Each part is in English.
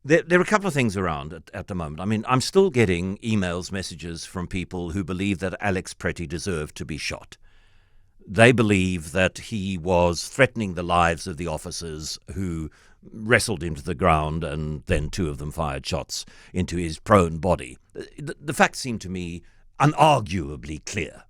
There are a couple of things around at the moment. I mean, I'm still getting emails, messages from people who believe that Alex Pretty deserved to be shot. They believe that he was threatening the lives of the officers who wrestled him to the ground, and then two of them fired shots into his prone body. The facts seem to me unarguably clear.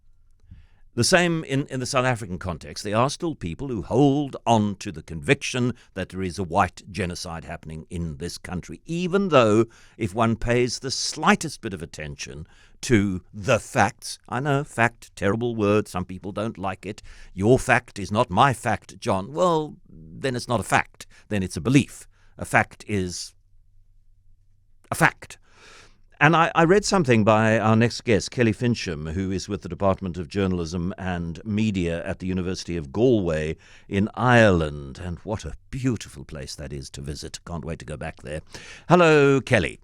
The same in the South African context. There are still people who hold on to the conviction that there is a white genocide happening in this country, even though if one pays the slightest bit of attention to the facts — I know, fact, terrible word, some people don't like it. Your fact is not my fact, John. Well, then it's not a fact. Then it's a belief. A fact is a fact. And I read something by our next guest, Kelly Fincham, who is with the Department of Journalism and Media at the University of Galway in Ireland. And what a beautiful place that is to visit. Can't wait to go back there. Hello, Kelly.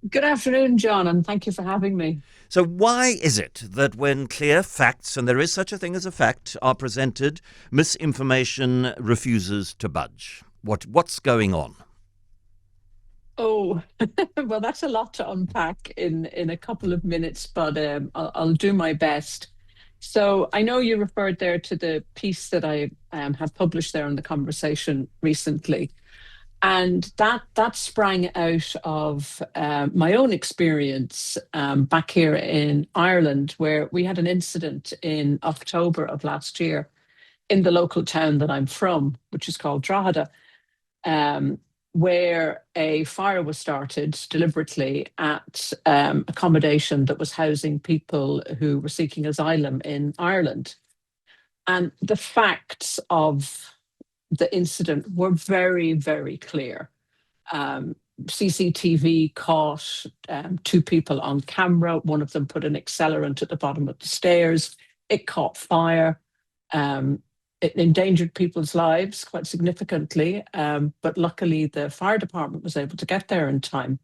Good afternoon, John, and thank you for having me. So why is it that when clear facts, and there is such a thing as a fact, are presented, misinformation refuses to budge? What's going on? Oh, well, that's a lot to unpack in a couple of minutes, but I'll do my best. So I know you referred there to the piece that I have published there in the conversation recently, and that sprang out of my own experience back here in Ireland, where we had an incident in October of last year in the local town that I'm from, which is called Drogheda, um, where a fire was started deliberately at accommodation that was housing people who were seeking asylum in Ireland. And the facts of the incident were very, very clear. CCTV caught two people on camera. One of them put an accelerant at the bottom of the stairs. It caught fire. Um, it endangered people's lives quite significantly, but luckily the fire department was able to get there in time.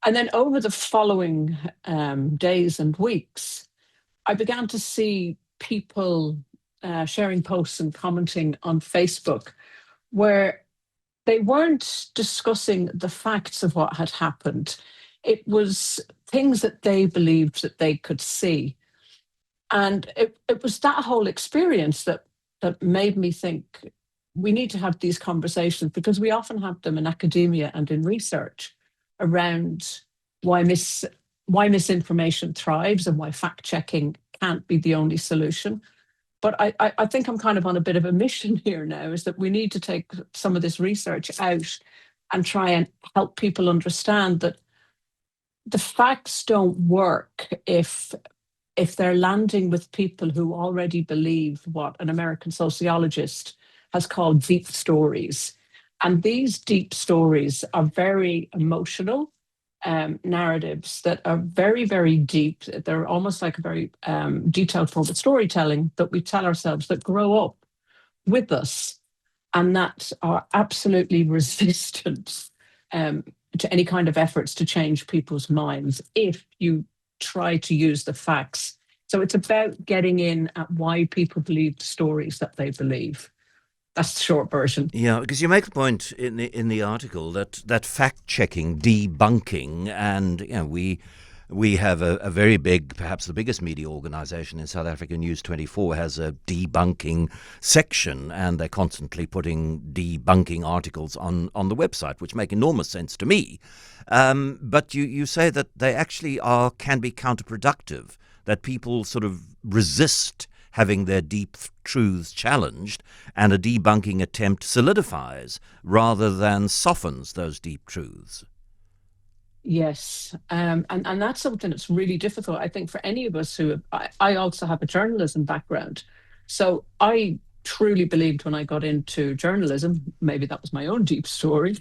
And then over the following days and weeks, I began to see people sharing posts and commenting on Facebook where they weren't discussing the facts of what had happened. It was things that they believed that they could see. And it was that whole experience that made me think we need to have these conversations, because we often have them in academia and in research around why why misinformation thrives and why fact checking can't be the only solution. But I think I'm kind of on a bit of a mission here now, is that we need to take some of this research out and try and help people understand that the facts don't work if they're landing with people who already believe what an American sociologist has called deep stories. And these deep stories are very emotional narratives that are very, very deep. They're almost like a very detailed form of storytelling that we tell ourselves, that grow up with us and that are absolutely resistant to any kind of efforts to change people's minds if you try to use the facts. So it's about getting in at why people believe the stories that they believe. That's the short version. Yeah, because you make the point in the article that fact checking, debunking, and we have a very big, perhaps the biggest media organisation in South Africa, News 24, has a debunking section, and they're constantly putting debunking articles on the website, which make enormous sense to me. But you say that they actually can be counterproductive, that people sort of resist having their deep truths challenged, and a debunking attempt solidifies rather than softens those deep truths. Yes. And that's something that's really difficult, I think, for any of us I also have a journalism background. So I truly believed when I got into journalism, maybe that was my own deep story,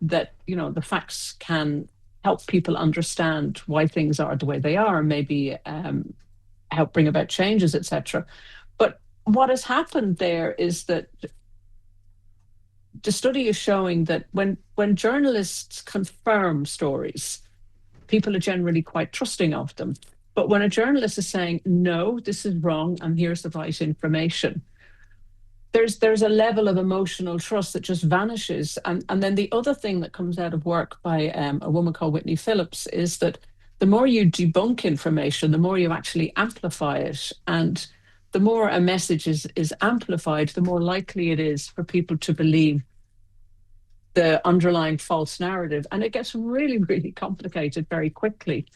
that, the facts can help people understand why things are the way they are, and maybe help bring about changes, etc. But what has happened there is that the study is showing that when journalists confirm stories, people are generally quite trusting of them. But when a journalist is saying, no, this is wrong, and here's the right information, there's a level of emotional trust that just vanishes. And then the other thing that comes out of work by a woman called Whitney Phillips is that the more you debunk information, the more you actually amplify it. And the more a message is amplified, the more likely it is for people to believe the underlying false narrative. And it gets really, really complicated very quickly.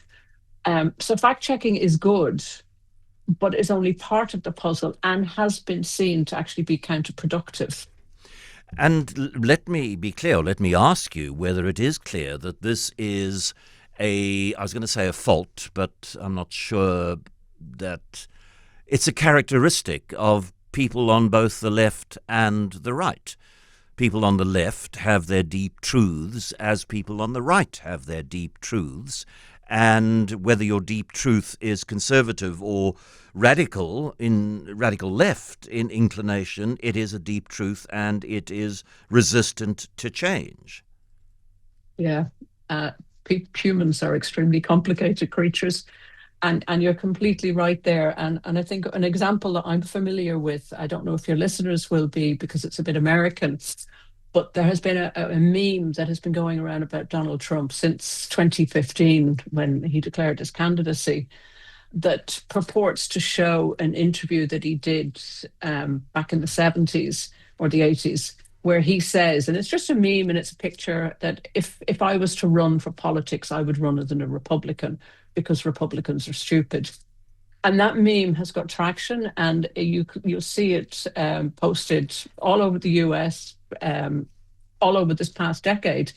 So fact checking is good, but is only part of the puzzle and has been seen to actually be counterproductive. And let me be clear, let me ask you whether it is clear that this is I was going to say a fault, but I'm not sure that it's a characteristic of people on both the left and the right. People on the left have their deep truths as people on the right have their deep truths. And whether your deep truth is conservative or radical left in inclination, it is a deep truth and it is resistant to change. Yeah. Humans are extremely complicated creatures. And you're completely right there. And I think an example that I'm familiar with, I don't know if your listeners will be because it's a bit American, but there has been a meme that has been going around about Donald Trump since 2015 when he declared his candidacy that purports to show an interview that he did back in the 70s or the 80s where he says, and it's just a meme and it's a picture, that if I was to run for politics, I would run as a Republican because Republicans are stupid. And that meme has got traction, and you'll see it posted all over the US, all over this past decade.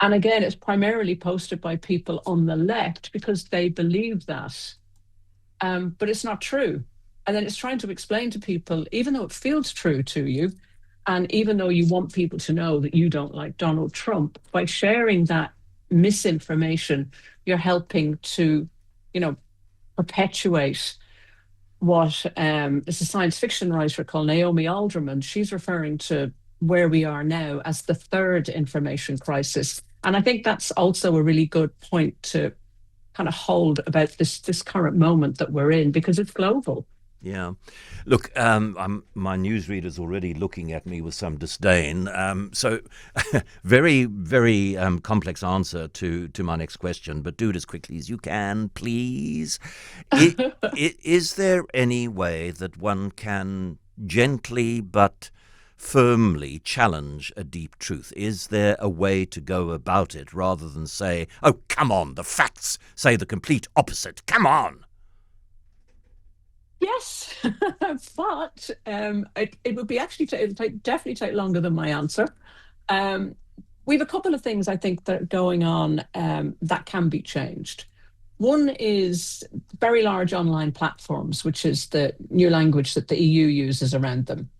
And again, it's primarily posted by people on the left because they believe that. But it's not true. And then it's trying to explain to people, even though it feels true to you, and even though you want people to know that you don't like Donald Trump, by sharing that misinformation, you're helping to, perpetuate what is a science fiction writer called Naomi Alderman. She's referring to where we are now as the third information crisis. And I think that's also a really good point to kind of hold about this current moment that we're in, because it's global. Yeah. Look, my newsreader's already looking at me with some disdain. So very, very complex answer to my next question, but do it as quickly as you can, please. Is there any way that one can gently but firmly challenge a deep truth? Is there a way to go about it rather than say, oh, come on, the facts say the complete opposite. Come on. Yes, but it would be it'll definitely take longer than my answer. We have a couple of things I think that are going on that can be changed. One is very large online platforms, which is the new language that the EU uses around them,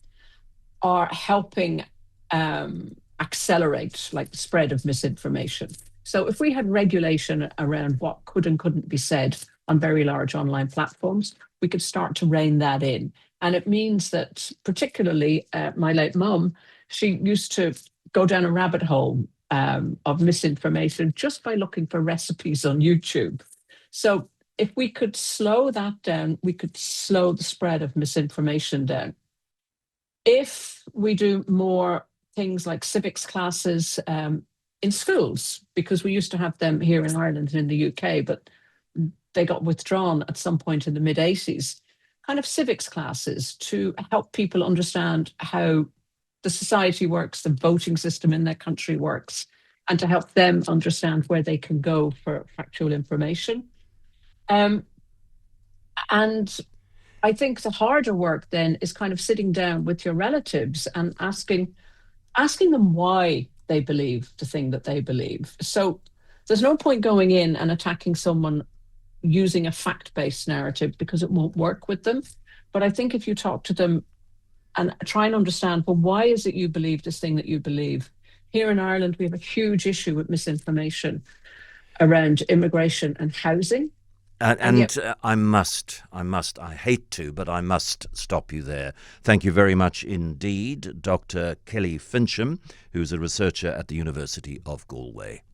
are helping accelerate the spread of misinformation. So if we had regulation around what could and couldn't be said on very large online platforms, we could start to rein that in. And it means that particularly my late mum, she used to go down a rabbit hole of misinformation just by looking for recipes on YouTube. So if we could slow that down, we could slow the spread of misinformation down. If we do more things like civics classes in schools, because we used to have them here in Ireland and in the UK, but they got withdrawn at some point in the mid-80s, kind of civics classes to help people understand how the society works, the voting system in their country works, and to help them understand where they can go for factual information. And I think the harder work then is kind of sitting down with your relatives and asking them why they believe the thing that they believe. So there's no point going in and attacking someone using a fact-based narrative because it won't work with them. But I think if you talk to them and try and understand, well, why is it you believe this thing that you believe? Here in Ireland, we have a huge issue with misinformation around immigration and housing. I hate to, but I must stop you there. Thank you very much indeed, Dr. Kelly Fincham, who's a researcher at the University of Galway.